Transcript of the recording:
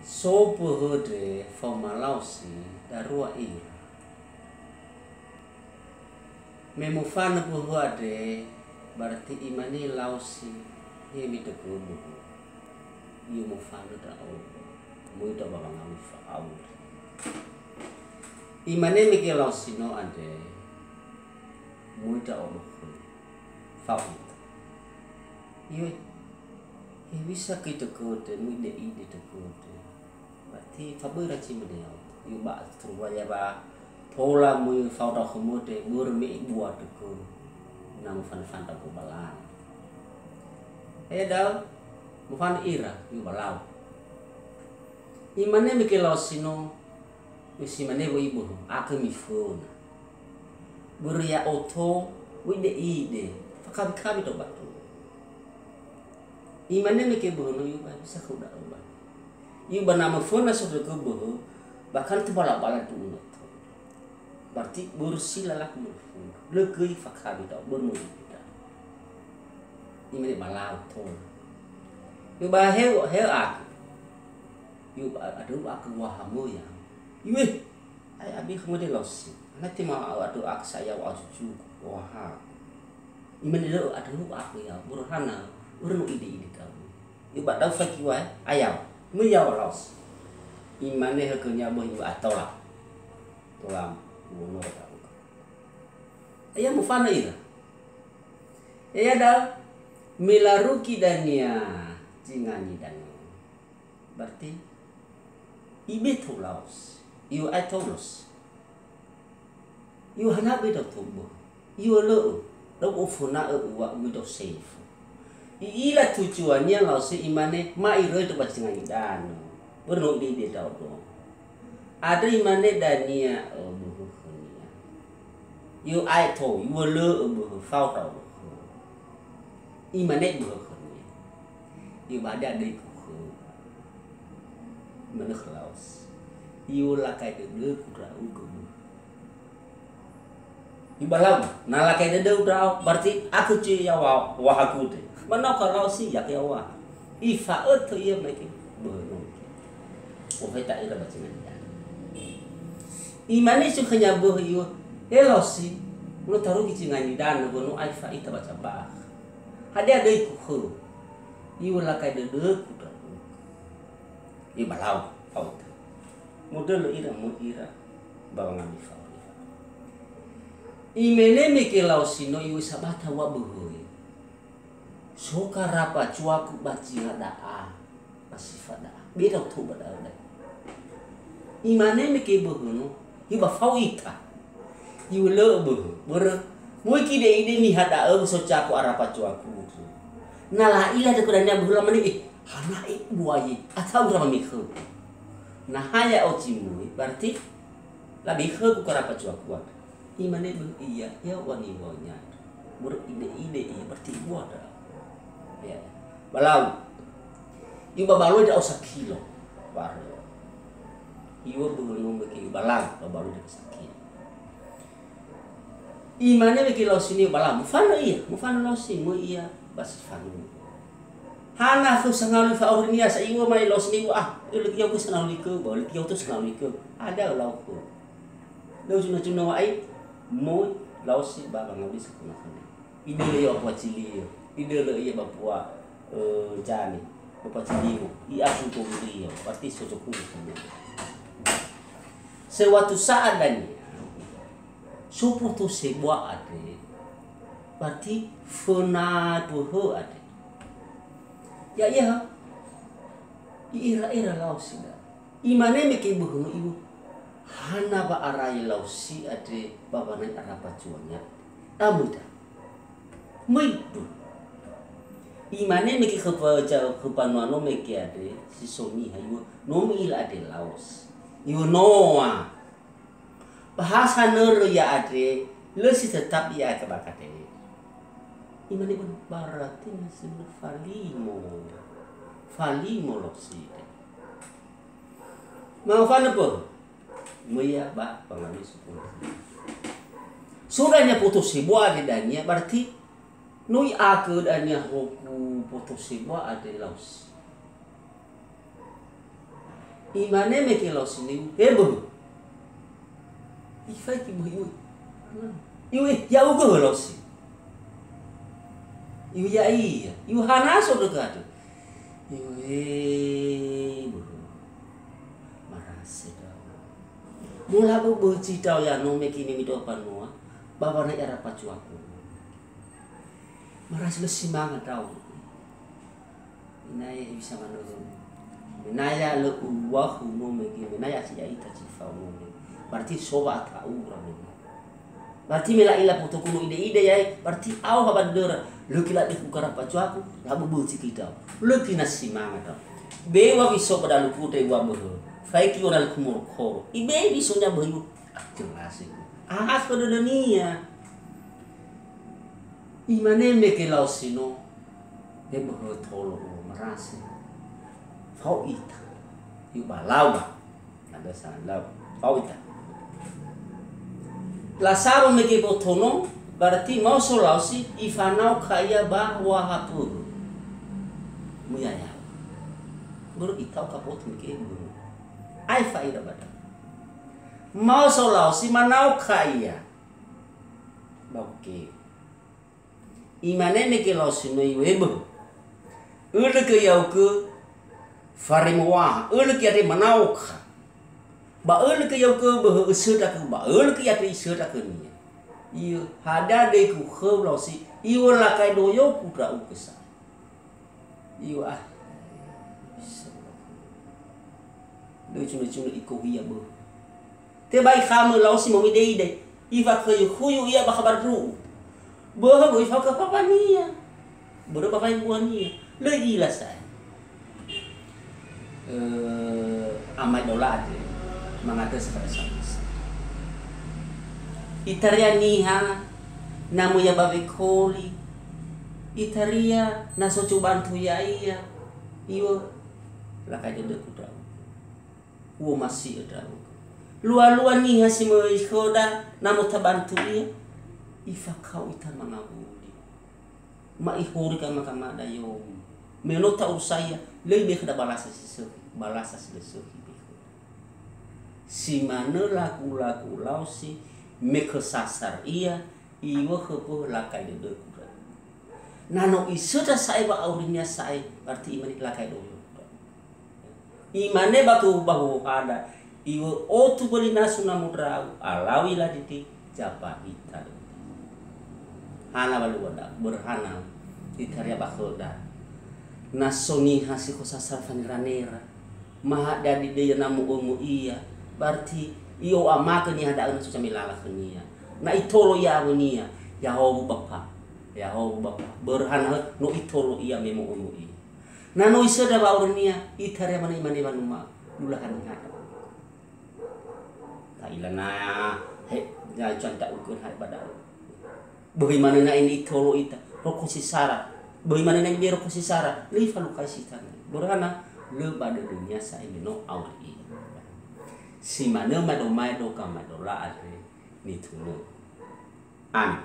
Sopo de formalausi darua ira. Memufana buhu ade berarti imani lausi hemi tegubu. Yu mufana da o muita babangami fa au. Imane miki lausi no ade muita o fa au. Yu bisa kita kote muide ide tekote. Berarti fabura cima dia. Yu ba truwaya ba pola mu fauda khumute burmi buat ko nam fan ta ko balan. Dal mu fan ira yu balau. Imane mikelo sino isi mane wo ibu akemi fona. Buria oto wide ide fakabi to batu. Imane mikebo no yu ba bisa kuda ba. Yu banama fona so ko bo bahkan tu bala-bala tu. Berarti bersih lalak mulfun lekei fakabi tau bermuli kita ini balau tuh yu baheu aku yu aduh aku wahamu ya yu ay abi kemudian losi nanti mau aduh aku saya wa cucu wah ini aduh aku ya burhana urnu ide kamu yu badau fakiwa ayam mu ya los imane hakenya boh yu atola tulang bunur tahu. Ayah mufana ira. Ayah dah milaruki dania jingani dania. Berarti ibe tulaus. Iu atolos. Iu hana be tubuh. Iu lo ufuna wa wido safe. Ila tujuannya laus imane ma iro itu bajingani dano. Berno ide tau dong. Ada imane dania yu ai to yu le bu phao tàu imane bu khone yu bada de ku mana khlaus yu la kai de ku ra u ku yu balam na la kai de ra berarti aku ci ya wa aku te mana kalau si ya ke wa ifa to ye mai ke bu no o phải tại là bacaan imane su khanya bu yu elosi ulo taruh kici ngani dan no ai fa ita baca ba hade ade ku khu iwala kai de ku da i balau out model ira bawang ami fa imene mike lausi no iu sabata wa buhoi soka rapa cuaku baci ada a pasifada beda tu bada imane mike buhunu iba fawita yu le ber mui ki de ide ni hada so caku arapa cuaku nala ila de kuranda bulan mani hana buayi atau berapa mikhu nah haya ojimu berarti lebih ke arapa cuaku imane bu iya ya wani wonya ber ide berarti buat ya balau yu babalu da osak kilo baru yu belum beki balang babalu da osak imane beki lausini balam mufana lausi mu iya bas fanu hana ku sangalu fa awrinia sa iwo mai lausini ilu kiau ku sangalu ke bol kiau tu sangalu ke ada lauku lau cuna wa ai mu lausi baba ngabi sakuna kana ide le yo pacili ide le iya bapua jani bapa cili iya aku beli yo berarti socoku sewatu saat dan supu tu sebuah ade, berarti funa buhu ade. Ya ira lausi dah. Imane meke buhu ibu, hana ba arai lausi ade babana arapa cuanya. Amuda, meibu. Imane meke kepanuano meke ade si soni hayu nomi ila ade laos. Ibu noa. Bahasa nur ya ade lesi tetap ya kebakate imani pun berarti masih falimo loksi mau fana po muya ba pangami sepuluh sudahnya putus sebuah adanya berarti nui aku adanya hoku putus sebuah ade laus Imane me ke lo sini hebo. Ifai ki bu iu. Iu ya ugo lo si. Iu ya iya. Iu hanaso dekat. Iu bu. Marase daw. Mula bu citau ya no me kini mi do panua. Baba na era pacu aku. Marase lo simangat daw. Inai bisa manurun. Naya le uwa huno megi naya si ai ta ci fa no berarti soba ta ura no berarti mela ila puto kuno ide ya berarti au habandera lu kila di kukara pacu aku labu buci kita lu kina simanga ta bewa biso pada lu pute wa bo fai ki ora lu kumur ko ibe biso nya bayu jelas ahas ko dunia imane me ke lausino e bo tolo marasi Fau ita, iu balau ba, ada salau, fau ita. Lasaro meke botono, berarti mau solausi ifanau kaya bahwa hapur, muyaya. Baru itau kapot meke buru, ai faida bada. Mau solausi manau kaya, bauke. Imane meke lausi no iwebo, udah ke yau ke Farimwa, ki ade manauka. Ba ki yau ke bah usada ke ba ki ade usada ke ni. Iu hada de ku khau si. Iu la kai do yo ku ra u kesa. Iu ah. Do cuma iko hiya bo. Te bai kham lo si mo mi de. Iva ke yu khuyu ia ba khabar ru. Bo ha bo ifa ka papa nia. Bo ba kai buan nia. Le gila sai. Amai dola ade mangates pada samis itaria niha namu ya babe koli itaria naso bantu ya iya iyo lakai de kuda uo masih ada lua niha si mo ikoda namu tabantu iya ifa kau itan mangabudi ma ihori kama da yo menota usaya lebih kada balasa sesuatu si mana laku lau si meke sasar iya iwa kepo lakai de kuda nano isuda sai ba aurinya sai berarti imani lakai do imane batu bahu ada iwa otu bolina suna mudra alawi la diti japa ita hana balu wada berhana itaria bakoda nasoni hasil sasar faniranera maha dari dia namu umu iya berarti iyo amaka ni hada na susamilala kania na itolo ya nia ya ho bapa berhana no itolo iya memo umu iya na no isada ba urnia itare mana imane manuma dulahan hada kailana he ya canta ukur hai badal bagaimana na ini itolo ita roko sisara bagaimana na ini roko sisara lifa lukai sitan berhana le pada dunia saya no auri si mana madomai do kama dola ade ni tunu amin.